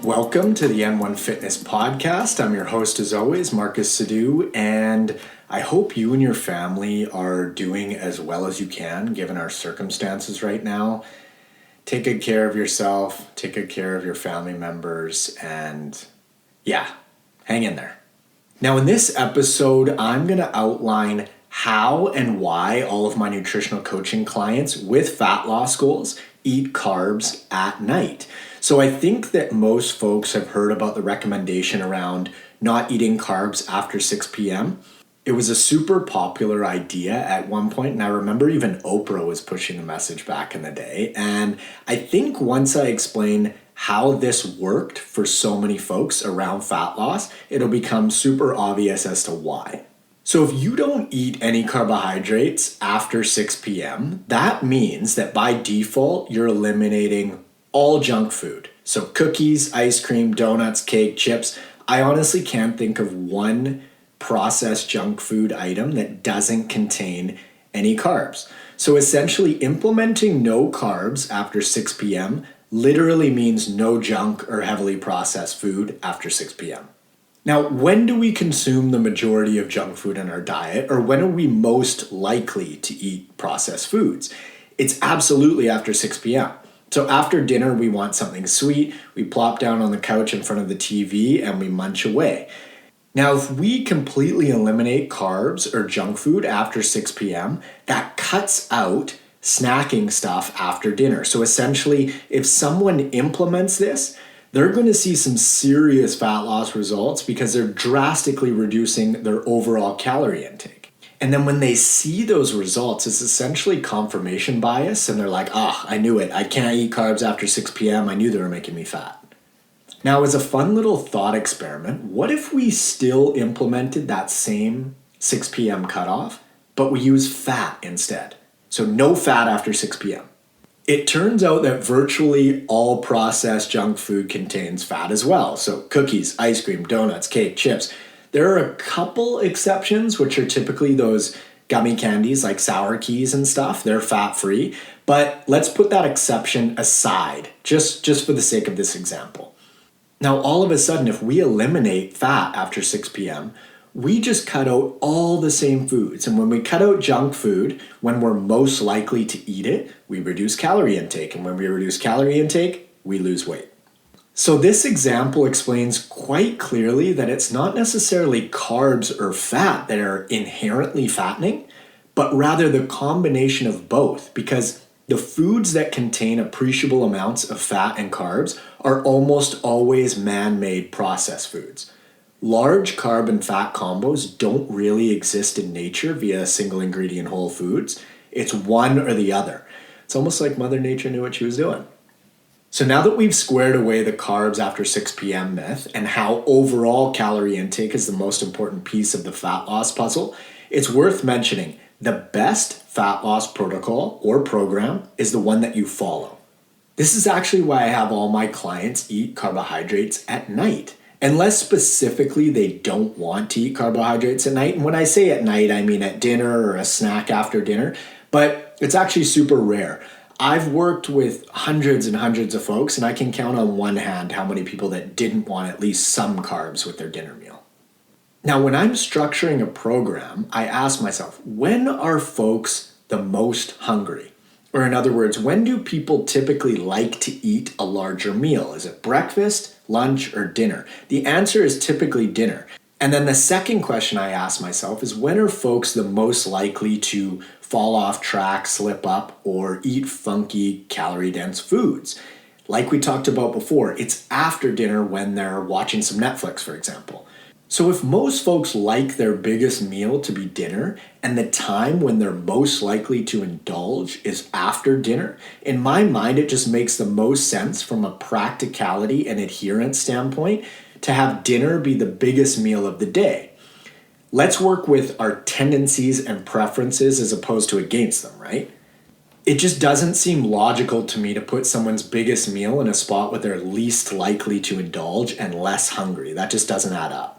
Welcome to the N1 Fitness Podcast. I'm your host as always, Marcus Sadu, and I hope you and your family are doing as well as you can given our circumstances right now. Take good care of yourself, take good care of your family members, and hang in there. Now in this episode, I'm going to outline how and why all of my nutritional coaching clients with fat loss goals eat carbs at night. So I think that most folks have heard about the recommendation around not eating carbs after 6 p.m. It was a super popular idea at one point, and I remember even Oprah was pushing the message back in the day. And I think once I explain how this worked for so many folks around fat loss, it'll become super obvious as to why. So if you don't eat any carbohydrates after 6 p.m., that means that by default, you're eliminating all junk food. So cookies, ice cream, donuts, cake, chips. I honestly can't think of one processed junk food item that doesn't contain any carbs. So essentially implementing no carbs after 6 p.m. literally means no junk or heavily processed food after 6 p.m. Now, when do we consume the majority of junk food in our diet, or when are we most likely to eat processed foods? It's absolutely after 6 p.m. So after dinner, we want something sweet. We plop down on the couch in front of the TV and we munch away. Now, if we completely eliminate carbs or junk food after 6 p.m., that cuts out snacking stuff after dinner. So essentially, if someone implements this, they're going to see some serious fat loss results because they're drastically reducing their overall calorie intake. And then when they see those results, it's essentially confirmation bias, and they're like, I knew it. I can't eat carbs after 6 p.m. I knew they were making me fat. Now, as a fun little thought experiment, what if we still implemented that same 6 p.m. cutoff, but we use fat instead? So no fat after 6 p.m. It turns out that virtually all processed junk food contains fat as well. So cookies, ice cream, donuts, cake, chips. There are a couple exceptions, which are typically those gummy candies like sour keys and stuff. They're fat-free. But let's put that exception aside, just for the sake of this example. Now, all of a sudden, if we eliminate fat after 6 p.m., we just cut out all the same foods. And when we cut out junk food, when we're most likely to eat it, we reduce calorie intake. And when we reduce calorie intake, we lose weight. So this example explains quite clearly that it's not necessarily carbs or fat that are inherently fattening, but rather the combination of both, because the foods that contain appreciable amounts of fat and carbs are almost always man-made processed foods. Large carb and fat combos don't really exist in nature via single ingredient whole foods. It's one or the other. It's almost like Mother Nature knew what she was doing. So now that we've squared away the carbs after 6 p.m. myth and how overall calorie intake is the most important piece of the fat loss puzzle, it's worth mentioning the best fat loss protocol or program is the one that you follow. This is actually why I have all my clients eat carbohydrates at night. Unless specifically they don't want to eat carbohydrates at night. And when I say at night, I mean at dinner or a snack after dinner. But it's actually super rare. I've worked with hundreds and hundreds of folks, and I can count on one hand how many people that didn't want at least some carbs with their dinner meal. Now, when I'm structuring a program, I ask myself, when are folks the most hungry? Or in other words, when do people typically like to eat a larger meal? Is it breakfast, lunch, or dinner? The answer is typically dinner. And then the second question I ask myself is, when are folks the most likely to fall off track, slip up, or eat funky, calorie-dense foods? Like we talked about before, it's after dinner when they're watching some Netflix, for example. So if most folks like their biggest meal to be dinner, and the time when they're most likely to indulge is after dinner, in my mind, it just makes the most sense from a practicality and adherence standpoint to have dinner be the biggest meal of the day. Let's work with our tendencies and preferences as opposed to against them, right? It just doesn't seem logical to me to put someone's biggest meal in a spot where they're least likely to indulge and less hungry. That just doesn't add up.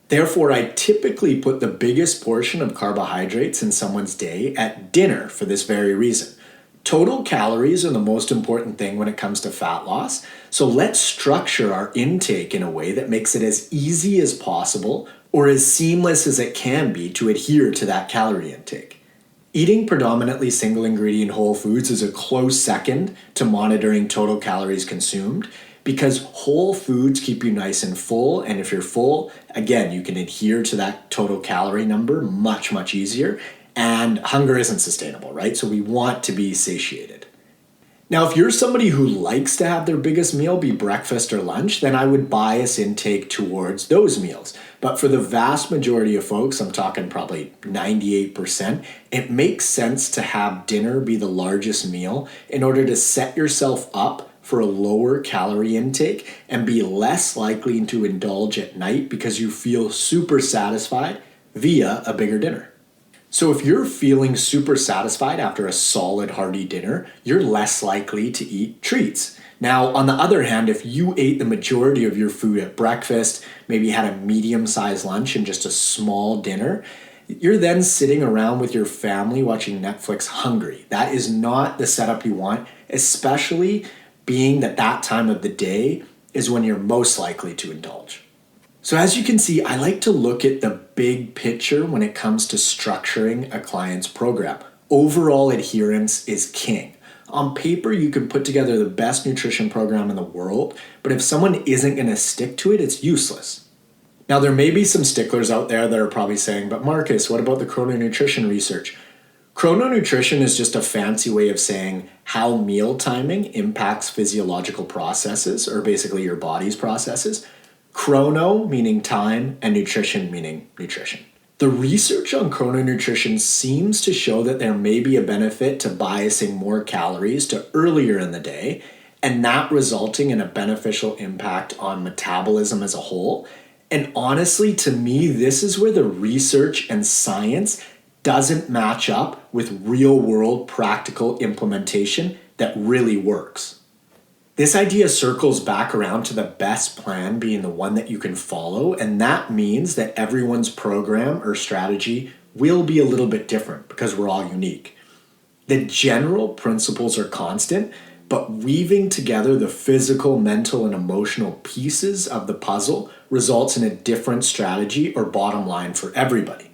Therefore, I typically put the biggest portion of carbohydrates in someone's day at dinner for this very reason. Total calories are the most important thing when it comes to fat loss, so let's structure our intake in a way that makes it as easy as possible or as seamless as it can be to adhere to that calorie intake. Eating predominantly single ingredient whole foods is a close second to monitoring total calories consumed because whole foods keep you nice and full, and if you're full, again, you can adhere to that total calorie number much, much easier. And hunger isn't sustainable, right? So we want to be satiated. Now, if you're somebody who likes to have their biggest meal be breakfast or lunch, then I would bias intake towards those meals. But for the vast majority of folks, I'm talking probably 98%, it makes sense to have dinner be the largest meal in order to set yourself up for a lower calorie intake and be less likely to indulge at night because you feel super satisfied via a bigger dinner. So if you're feeling super satisfied after a solid hearty dinner, you're less likely to eat treats. Now, on the other hand, if you ate the majority of your food at breakfast, maybe had a medium-sized lunch and just a small dinner, you're then sitting around with your family watching Netflix hungry. That is not the setup you want, especially being that time of the day is when you're most likely to indulge. So as you can see, I like to look at the big picture when it comes to structuring a client's program. Overall adherence is king. On paper, you can put together the best nutrition program in the world, but if someone isn't going to stick to it, it's useless. Now, there may be some sticklers out there that are probably saying, but Marcus, what about the ChronoNutrition research? ChronoNutrition is just a fancy way of saying how meal timing impacts physiological processes, or basically your body's processes. Chrono meaning time and nutrition meaning nutrition. The research on ChronoNutrition seems to show that there may be a benefit to biasing more calories to earlier in the day, and that resulting in a beneficial impact on metabolism as a whole. And honestly, to me, this is where the research and science doesn't match up with real-world practical implementation that really works. This idea circles back around to the best plan being the one that you can follow, and that means that everyone's program or strategy will be a little bit different because we're all unique. The general principles are constant, but weaving together the physical, mental, and emotional pieces of the puzzle results in a different strategy or bottom line for everybody.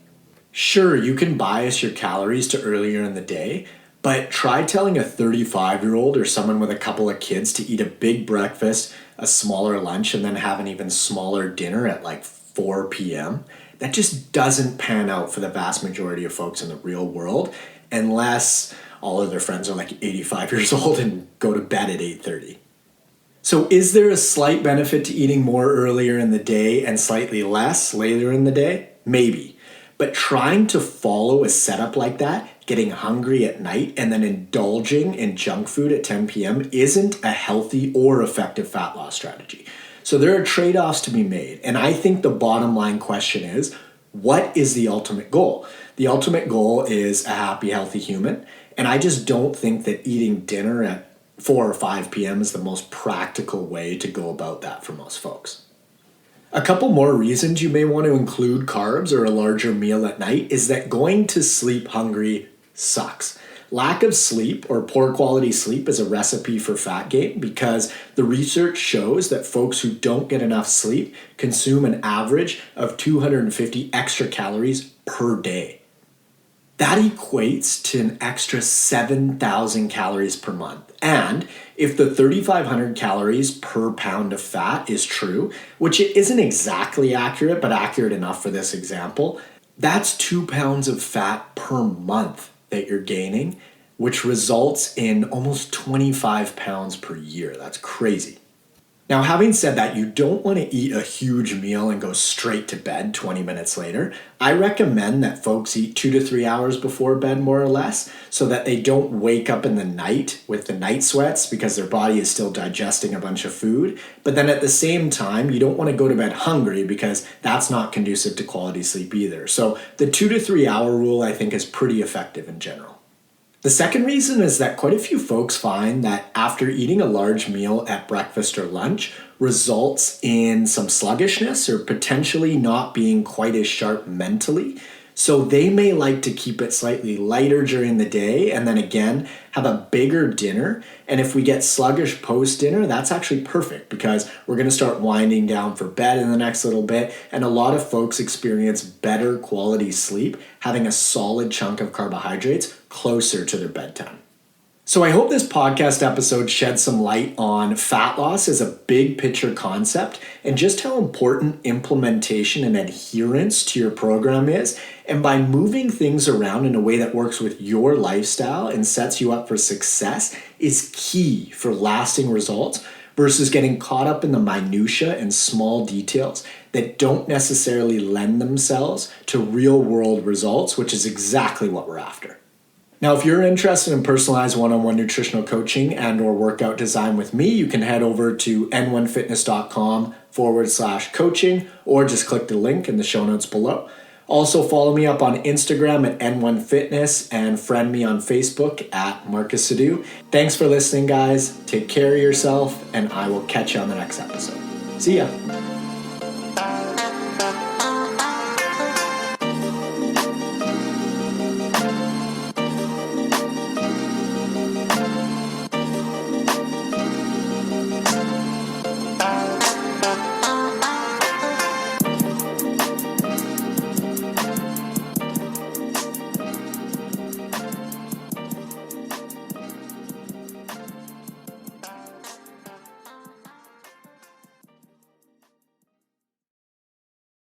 Sure, you can bias your calories to earlier in the day, but try telling a 35-year-old or someone with a couple of kids to eat a big breakfast, a smaller lunch, and then have an even smaller dinner at like 4 p.m. That just doesn't pan out for the vast majority of folks in the real world, unless all of their friends are like 85 years old and go to bed at 8:30. So is there a slight benefit to eating more earlier in the day and slightly less later in the day? Maybe. But trying to follow a setup like that, getting hungry at night and then indulging in junk food at 10 p.m. isn't a healthy or effective fat loss strategy. So there are trade-offs to be made. And I think the bottom line question is, what is the ultimate goal? The ultimate goal is a happy, healthy human. And I just don't think that eating dinner at 4 or 5 p.m. is the most practical way to go about that for most folks. A couple more reasons you may want to include carbs or a larger meal at night is that going to sleep hungry sucks. Lack of sleep or poor quality sleep is a recipe for fat gain because the research shows that folks who don't get enough sleep consume an average of 250 extra calories per day. That equates to an extra 7,000 calories per month. And if the 3,500 calories per pound of fat is true, which it isn't exactly accurate, but accurate enough for this example, that's 2 pounds of fat per month that you're gaining, which results in almost 25 pounds per year. That's crazy. Now, having said that, you don't want to eat a huge meal and go straight to bed 20 minutes later. I recommend that folks eat 2 to 3 hours before bed, more or less, so that they don't wake up in the night with the night sweats because their body is still digesting a bunch of food. But then at the same time, you don't want to go to bed hungry because that's not conducive to quality sleep either. So the 2 to 3 hour rule, I think, is pretty effective in general. The second reason is that quite a few folks find that after eating a large meal at breakfast or lunch results in some sluggishness or potentially not being quite as sharp mentally. So they may like to keep it slightly lighter during the day and then again have a bigger dinner. And if we get sluggish post dinner, that's actually perfect because we're going to start winding down for bed in the next little bit. And a lot of folks experience better quality sleep having a solid chunk of carbohydrates closer to their bedtime. So I hope this podcast episode sheds some light on fat loss as a big picture concept and just how important implementation and adherence to your program is. And by moving things around in a way that works with your lifestyle and sets you up for success is key for lasting results versus getting caught up in the minutia and small details that don't necessarily lend themselves to real world results, which is exactly what we're after. Now, if you're interested in personalized one-on-one nutritional coaching and or workout design with me, you can head over to n1fitness.com/coaching or just click the link in the show notes below. Also, follow me up on Instagram at n1fitness and friend me on Facebook at Marcus Sadu. Thanks for listening, guys. Take care of yourself, and I will catch you on the next episode. See ya.